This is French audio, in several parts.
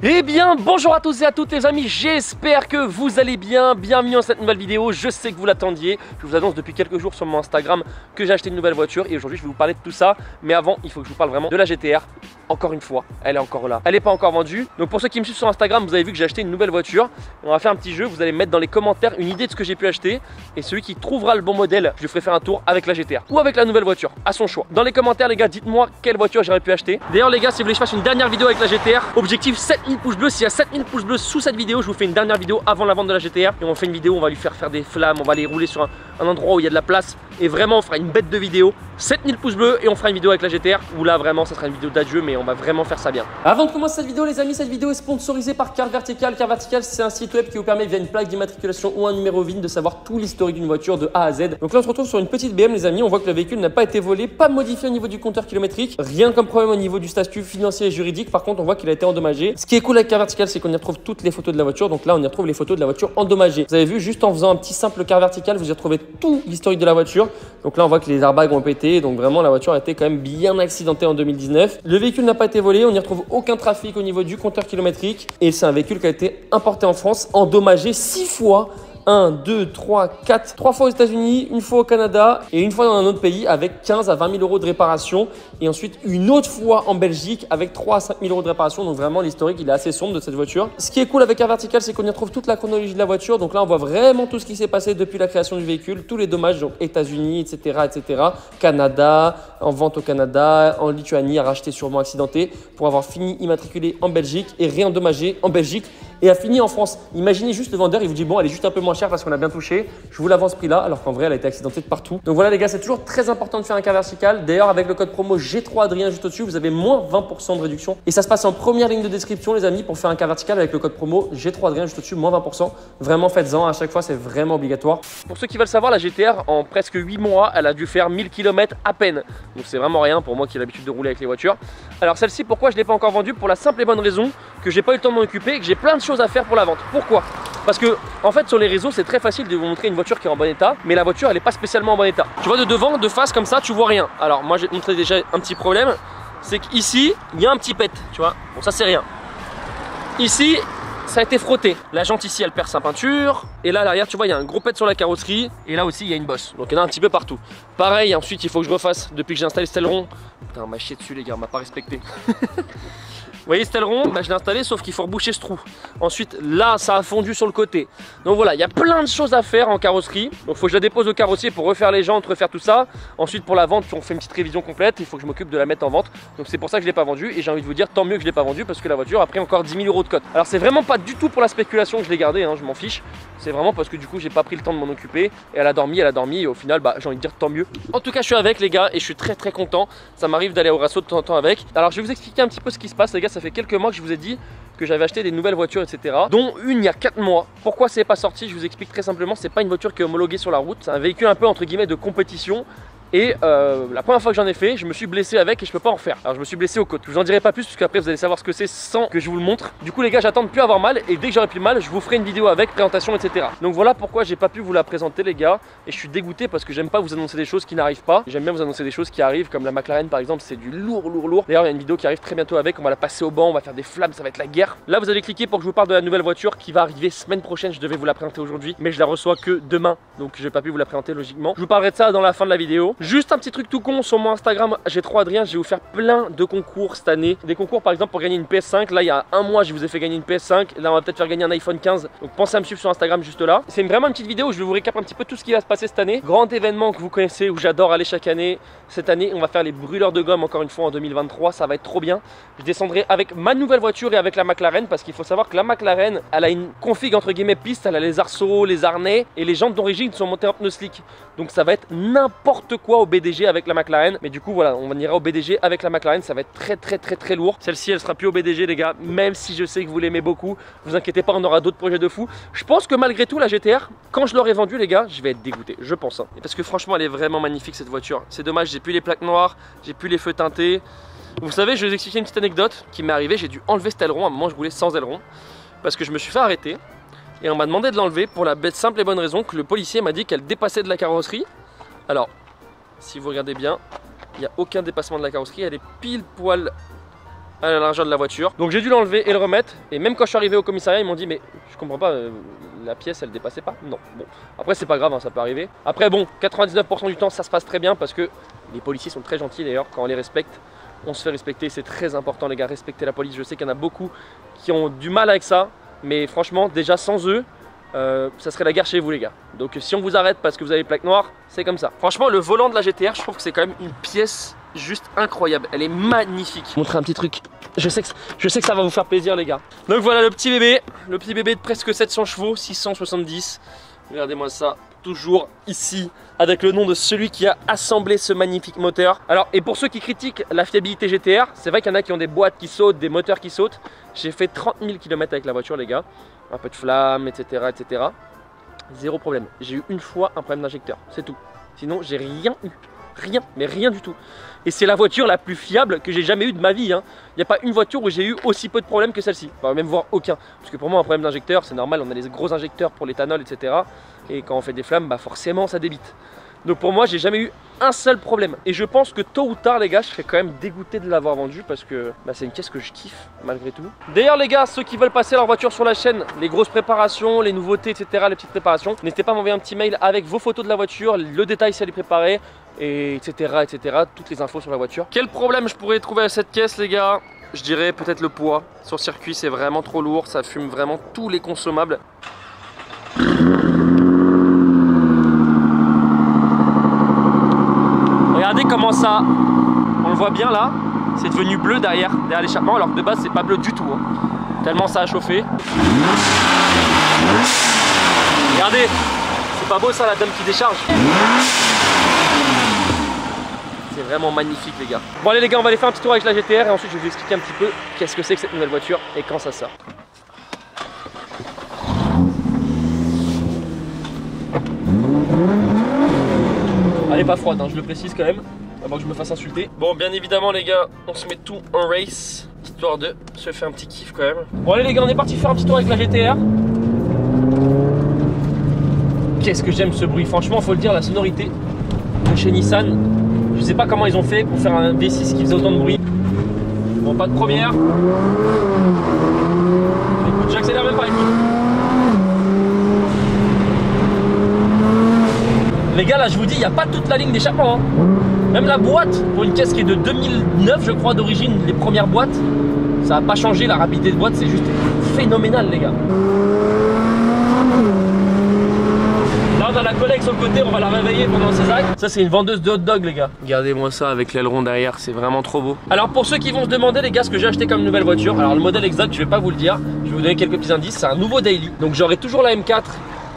Eh bien bonjour à tous et à toutes les amis, j'espère que vous allez bien, bienvenue dans cette nouvelle vidéo, je sais que vous l'attendiez, je vous annonce depuis quelques jours sur mon Instagram que j'ai acheté une nouvelle voiture et aujourd'hui je vais vous parler de tout ça, mais avant il faut que je vous parle vraiment de la GTR, encore une fois, elle est encore là, elle n'est pas encore vendue, donc pour ceux qui me suivent sur Instagram vous avez vu que j'ai acheté une nouvelle voiture, on va faire un petit jeu, vous allez mettre dans les commentaires une idée de ce que j'ai pu acheter et celui qui trouvera le bon modèle, je lui ferai faire un tour avec la GTR ou avec la nouvelle voiture, à son choix. Dans les commentaires les gars, dites-moi quelle voiture j'aurais pu acheter. D'ailleurs les gars, si vous voulez que je fasse une dernière vidéo avec la GTR, objectif 7000 pouces bleus, s'il y a 7000 pouces bleus sous cette vidéo, je vous fais une dernière vidéo avant la vente de la GTR et on fait une vidéo, on va lui faire des flammes, on va les rouler sur un endroit où il y a de la place et vraiment on fera une bête de vidéo. 7000 pouces bleus et on fera une vidéo avec la GTR où là vraiment ça sera une vidéo d'adieu, mais on va vraiment faire ça bien. Avant de commencer cette vidéo les amis, cette vidéo est sponsorisée par Car Vertical. Car Vertical c'est un site web qui vous permet via une plaque d'immatriculation ou un numéro VIN de savoir tout l'historique d'une voiture de A à Z. Donc là on se retrouve sur une petite BM les amis, on voit que le véhicule n'a pas été volé, pas modifié au niveau du compteur kilométrique, rien comme problème au niveau du statut financier et juridique. Par contre on voit qu'il a été endommagé. Ce qui est cool avec Car Vertical c'est qu'on y retrouve toutes les photos de la voiture. Donc là on y retrouve les photos de la voiture endommagée. Vous avez vu, juste en faisant un petit simple Car Vertical vous y retrouvez tout l'historique de la voiture. Donc là on voit que les airbags ont pété, donc vraiment la voiture a été quand même bien accidentée en 2019. Le véhicule n'a pas été volé, on n'y retrouve aucun trafic au niveau du compteur kilométrique et c'est un véhicule qui a été importé en France, endommagé 6 fois. 1, 2, 3, 4, 3 fois aux États-Unis, une fois au Canada et une fois dans un autre pays avec 15 à 20 000 euros de réparation. Et ensuite une autre fois en Belgique avec 3 à 5 000 euros de réparation. Donc vraiment l'historique il est assez sombre de cette voiture. Ce qui est cool avec Car Vertical c'est qu'on y retrouve toute la chronologie de la voiture. Donc là on voit vraiment tout ce qui s'est passé depuis la création du véhicule, tous les dommages, donc États-Unis, etc. Canada, en vente au Canada, en Lituanie, à racheter sûrement accidenté pour avoir fini immatriculé en Belgique et réendommagé en Belgique et a fini en France. Imaginez juste le vendeur, il vous dit bon elle est juste un peu moins chère parce qu'on a bien touché, je vous l'avance ce prix là, alors qu'en vrai elle a été accidentée de partout. Donc voilà les gars, c'est toujours très important de faire un Car Vertical. D'ailleurs avec le code promo G3 Adrien juste au-dessus, vous avez moins 20% de réduction. Et ça se passe en première ligne de description les amis pour faire un Car Vertical avec le code promo G3 Adrien juste au-dessus, moins 20%. Vraiment faites-en, à chaque fois c'est vraiment obligatoire. Pour ceux qui veulent savoir, la GTR en presque 8 mois, elle a dû faire 1000 km à peine. Donc c'est vraiment rien pour moi qui ai l'habitude de rouler avec les voitures. Alors celle-ci, pourquoi je ne l'ai pas encore vendue? Pour la simple et bonne raison que j'ai pas eu le temps de m'en occuper et que j'ai plein de choses à faire pour la vente. Pourquoi? Parce que en fait sur les réseaux c'est très facile de vous montrer une voiture qui est en bon état, mais la voiture elle est pas spécialement en bon état. Tu vois de devant, de face comme ça, tu vois rien. Alors moi je vais te montrer déjà un petit problème, c'est qu'ici il y a un petit pet, tu vois. Bon ça c'est rien. Ici ça a été frotté. La jante ici elle perd sa peinture. Et là à l'arrière tu vois il y a un gros pet sur la carrosserie. Et là aussi il y a une bosse. Donc il y en a un petit peu partout. Pareil ensuite il faut que je refasse depuis que j'ai installé ce aileron. Putain on m'a chié dessus les gars, on m'a pas respecté. Vous voyez cet aileron, bah, je l'ai installé sauf qu'il faut reboucher ce trou. Ensuite là ça a fondu sur le côté. Donc voilà, il y a plein de choses à faire en carrosserie. Donc il faut que je la dépose au carrossier pour refaire les jantes, refaire tout ça. Ensuite pour la vente on fait une petite révision complète. Il faut que je m'occupe de la mettre en vente. Donc c'est pour ça que je l'ai pas vendue. Et j'ai envie de vous dire tant mieux que je l'ai pas vendue parce que la voiture a pris encore 10 000 euros de cote. Alors c'est vraiment pas du tout pour la spéculation que je l'ai gardée, hein, je m'en fiche. C'est vraiment parce que du coup j'ai pas pris le temps de m'en occuper. Et elle a dormi et au final bah, j'ai envie de dire tant mieux. En tout cas je suis avec les gars et je suis très content. Ça m'arrive d'aller au Rasso de temps en temps avec. Alors je vais vous expliquer un petit peu ce qui se passe les gars. Ça fait quelques mois que je vous ai dit que j'avais acheté des nouvelles voitures etc, dont une il y a 4 mois. Pourquoi c'est pas sorti? Je vous explique très simplement. C'est pas une voiture qui est homologuée sur la route, c'est un véhicule un peu entre guillemets de compétition. Et la première fois que j'en ai fait, je me suis blessé avec et je peux pas en refaire. Alors je me suis blessé aux côtes. Je vous en dirai pas plus parce qu'après vous allez savoir ce que c'est sans que je vous le montre. Du coup les gars, j'attends de plus avoir mal et dès que j'aurai plus mal, je vous ferai une vidéo avec présentation etc. Donc voilà pourquoi j'ai pas pu vous la présenter les gars. Et je suis dégoûté parce que j'aime pas vous annoncer des choses qui n'arrivent pas. J'aime bien vous annoncer des choses qui arrivent comme la McLaren par exemple, c'est du lourd. D'ailleurs il y a une vidéo qui arrive très bientôt avec, on va la passer au banc, on va faire des flammes, ça va être la guerre. Là vous allez cliquer pour que je vous parle de la nouvelle voiture qui va arriver semaine prochaine. Je devais vous la présenter aujourd'hui mais je la reçois que demain. Donc je n'ai pas pu vous la présenter logiquement. Je vous parlerai de ça dans la fin de la vidéo. Juste un petit truc tout con, sur mon Instagram G3 Adrien, je vais vous faire plein de concours cette année. Des concours par exemple pour gagner une PS5. Là il y a un mois je vous ai fait gagner une PS5. Là on va peut-être faire gagner un iPhone 15. Donc pensez à me suivre sur Instagram juste là. C'est vraiment une petite vidéo où je vais vous récap un petit peu tout ce qui va se passer cette année. Grand événement que vous connaissez où j'adore aller chaque année. Cette année on va faire les brûleurs de gomme encore une fois en 2023. Ça va être trop bien. Je descendrai avec ma nouvelle voiture et avec la McLaren parce qu'il faut savoir que la McLaren elle a une config entre guillemets piste. Elle a les arceaux, les harnais et les jantes d'origine sont montées en pneus slick. Donc ça va être n'importe quoi au BDG avec la McLaren. Mais du coup voilà, on ira au BDG avec la McLaren. Ça va être très lourd. Celle-ci elle sera plus au BDG les gars. Même si je sais que vous l'aimez beaucoup, vous inquiétez pas, on aura d'autres projets de fou. Je pense que malgré tout la GTR, quand je l'aurai vendue les gars, je vais être dégoûté, je pense hein. Parce que franchement elle est vraiment magnifique cette voiture. C'est dommage, j'ai plus les plaques noires, j'ai plus les feux teintés. Vous savez, je vais vous expliquer une petite anecdote qui m'est arrivée. J'ai dû enlever cet aileron, à un moment je roulais sans aileron parce que je me suis fait arrêter et on m'a demandé de l'enlever pour la simple et bonne raison que le policier m'a dit qu'elle dépassait de la carrosserie. Alors si vous regardez bien, il n'y a aucun dépassement de la carrosserie, elle est pile poil à l'intérieur de la voiture. Donc j'ai dû l'enlever et le remettre. Et même quand je suis arrivé au commissariat, ils m'ont dit mais je comprends pas, la pièce elle dépassait pas. Non, bon, après c'est pas grave, hein, ça peut arriver. Après bon, 99% du temps ça se passe très bien parce que les policiers sont très gentils d'ailleurs, quand on les respecte, on se fait respecter, c'est très important les gars, respecter la police. Je sais qu'il y en a beaucoup qui ont du mal avec ça, mais franchement déjà sans eux, ça serait la guerre chez vous les gars. Donc si on vous arrête parce que vous avez plaque noire, c'est comme ça. Franchement le volant de la GTR, je trouve que c'est quand même une pièce juste incroyable, elle est magnifique. Je vais vous montrer un petit truc, je sais que ça va vous faire plaisir les gars. Donc voilà le petit bébé de presque 700 chevaux, 670. Regardez-moi ça, toujours ici avec le nom de celui qui a assemblé ce magnifique moteur. Alors et pour ceux qui critiquent la fiabilité GTR, c'est vrai qu'il y en a qui ont des boîtes qui sautent, des moteurs qui sautent. J'ai fait 30 000 km avec la voiture les gars, un peu de flamme, etc. etc. Zéro problème, j'ai eu une fois un problème d'injecteur, c'est tout. Sinon j'ai rien eu. Rien, mais rien du tout. Et c'est la voiture la plus fiable que j'ai jamais eu de ma vie. Il n'y a pas une voiture où j'ai eu aussi peu de problèmes que celle-ci. Enfin, même voire aucun. Parce que pour moi, un problème d'injecteur, c'est normal. On a les gros injecteurs pour l'éthanol, etc. Et quand on fait des flammes, bah forcément, ça débite. Donc pour moi, j'ai jamais eu un seul problème. Et je pense que tôt ou tard, les gars, je serais quand même dégoûté de l'avoir vendu parce que bah, c'est une caisse que je kiffe malgré tout. D'ailleurs, les gars, ceux qui veulent passer leur voiture sur la chaîne, les grosses préparations, les nouveautés, etc., les petites préparations, n'hésitez pas à m'envoyer un petit mail avec vos photos de la voiture, le détail si elle est préparée, et etc., etc., toutes les infos sur la voiture. Quel problème je pourrais trouver à cette caisse, les gars? Je dirais peut-être le poids. Sur circuit, c'est vraiment trop lourd, ça fume vraiment tous les consommables. Regardez comment ça, on le voit bien là, c'est devenu bleu derrière l'échappement, alors que de base c'est pas bleu du tout, hein. Tellement ça a chauffé. Regardez, c'est pas beau ça la dame qui décharge. C'est vraiment magnifique les gars. Bon allez les gars, on va aller faire un petit tour avec la GTR et ensuite je vais vous expliquer un petit peu qu'est-ce que c'est que cette nouvelle voiture et quand ça sort. Elle est pas froide, hein, je le précise quand même, avant que je me fasse insulter. Bon, bien évidemment les gars, on se met tout en race, histoire de se faire un petit kiff quand même. Bon allez les gars, on est parti faire un petit tour avec la GTR. Qu'est-ce que j'aime ce bruit, franchement faut le dire, la sonorité de chez Nissan, je sais pas comment ils ont fait pour faire un V6 qui faisait autant de bruit. Bon, pas de première. Écoute, j'accélère même pas, écoute. Les gars là je vous dis il n'y a pas toute la ligne d'échappement hein. Même la boîte pour une caisse qui est de 2009 je crois d'origine, les premières boîtes, ça n'a pas changé, la rapidité de boîte c'est juste phénoménal les gars. Là on a la collègue sur le côté, on va la réveiller pendant ses actes. Ça c'est une vendeuse de hot dog les gars. Regardez-moi ça avec l'aileron derrière, c'est vraiment trop beau. Alors pour ceux qui vont se demander les gars ce que j'ai acheté comme nouvelle voiture, alors le modèle exact je vais pas vous le dire, je vais vous donner quelques petits indices, c'est un nouveau daily. Donc j'aurai toujours la M4,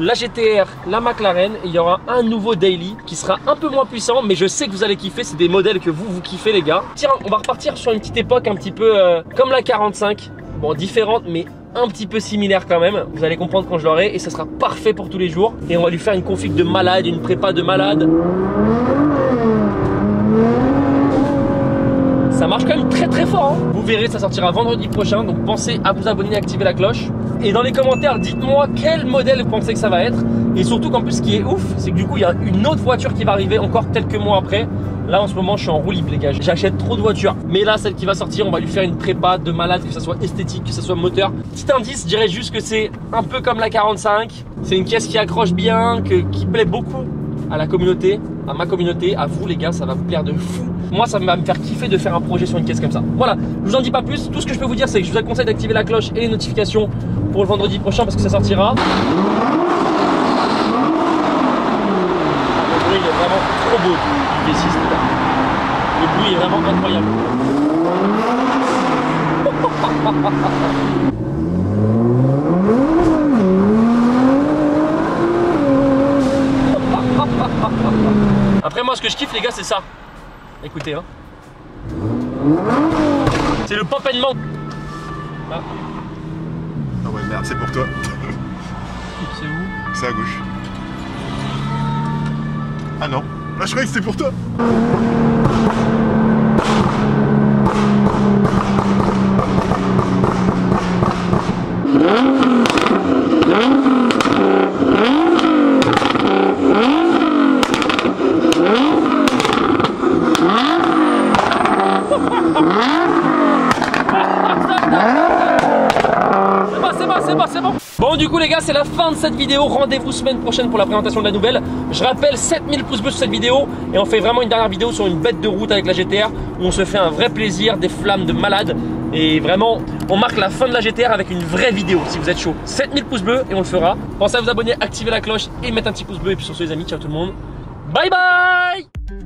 la GTR, la McLaren, et il y aura un nouveau daily qui sera un peu moins puissant, mais je sais que vous allez kiffer, c'est des modèles que vous kiffez les gars. Tiens, on va repartir sur une petite époque un petit peu comme la 45, bon différente mais un petit peu similaire quand même, vous allez comprendre quand je l'aurai et ça sera parfait pour tous les jours. Et on va lui faire une config de malade, une prépa de malade. Ça marche quand même très fort hein. Vous verrez, ça sortira vendredi prochain, donc pensez à vous abonner et activer la cloche. Et dans les commentaires, dites-moi quel modèle vous pensez que ça va être. Et surtout qu'en plus, ce qui est ouf, c'est que du coup, il y a une autre voiture qui va arriver encore quelques mois après. Là, en ce moment, je suis en roue libre, les gars. J'achète trop de voitures. Mais là, celle qui va sortir, on va lui faire une prépa de malade, que ça soit esthétique, que ça soit moteur. Petit indice, je dirais juste que c'est un peu comme la 45. C'est une caisse qui accroche bien, qui plaît beaucoup à la communauté, à ma communauté, à vous les gars, ça va vous plaire de fou. Moi ça va me faire kiffer de faire un projet sur une caisse comme ça. Voilà, je vous en dis pas plus, tout ce que je peux vous dire c'est que je vous conseille d'activer la cloche et les notifications pour le vendredi prochain parce que ça sortira. Le bruit est vraiment trop beau du V6 les gars. Le bruit est vraiment incroyable. Après moi ce que je kiffe les gars c'est ça. Écoutez hein. C'est le pop and man. Ah. Ah ouais merde c'est pour toi. C'est où? C'est à gauche. Ah non. Ah je croyais que c'était pour toi. c'est bon. Bon du coup les gars, c'est la fin de cette vidéo. Rendez-vous semaine prochaine pour la présentation de la nouvelle. Je rappelle 7000 pouces bleus sur cette vidéo. Et on fait vraiment une dernière vidéo sur une bête de route avec la GTR, où on se fait un vrai plaisir, des flammes de malade. Et vraiment, on marque la fin de la GTR avec une vraie vidéo si vous êtes chaud. 7000 pouces bleus et on le fera. Pensez à vous abonner, activer la cloche et mettre un petit pouce bleu. Et puis sur ce les amis, ciao tout le monde. Bye bye.